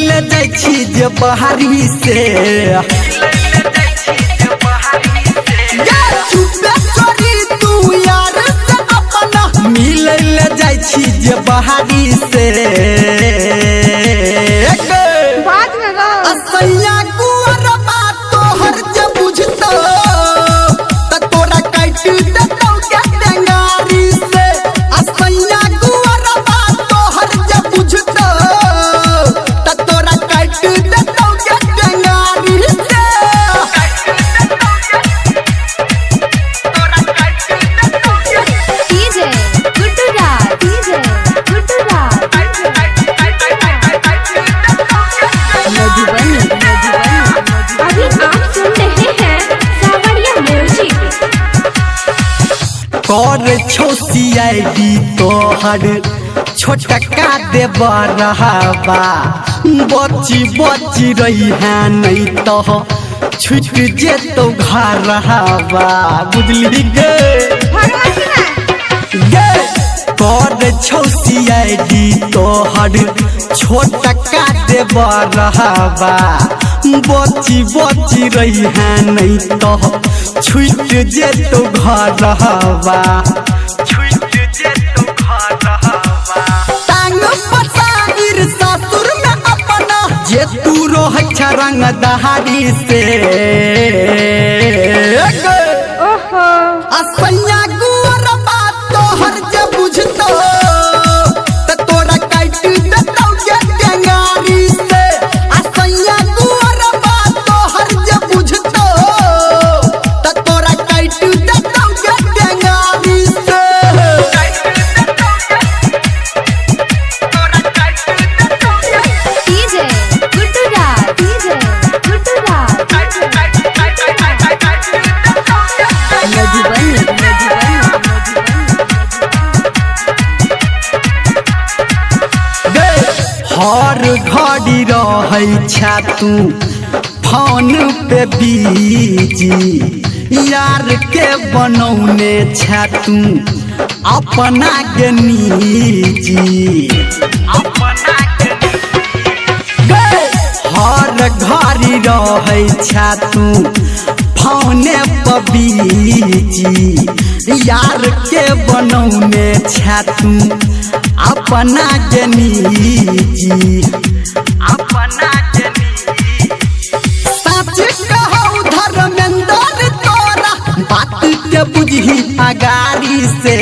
ले जाय छी जे बहारी से मिले ले जाय छी जे बहारी से असैया गुअर बात तोहर जे बुझतो त तोरा काट देतौ के टेंगारी से असैया गुअर बात तोहर जे बुझतो त तोरा काट देतौ के टेंगारी से डीजे गुड्डू राज मधुबनी अभी आप सुन रहे हैं सावरिया म्यूजिक। कर छो CID तोहर छोटका देव रहबा बची बची रही है नहीं तो छूट जेतो घर रहबा बुझली गे कर छो CID तोहर छोटका देव रहबा बची बची रही है नहीं तो छूट जेतो घर रहबा टांग पसाइर ससुर में अपना जे तू रोह रंग दहाड़ी से असैया गुअर बात तोहर जे बुझतो त तोरा काट देतौ के टेंगारी से असैया गुअर बात तोहर जे बुझतो त तोरा काट देतौ के टेंगारी से डीजे गुड्डू राज मधुबनी हर घड़ी रहै छा तू फोन पे बीजी यार के बनौने छा तू अपना के निजी हर घड़ी रहै छा तू फोने पे बीजी यार के बनौने छा तू अपना के निजी सच कहौ धर्मेंद्र तोरा बात के बुझही अगारी से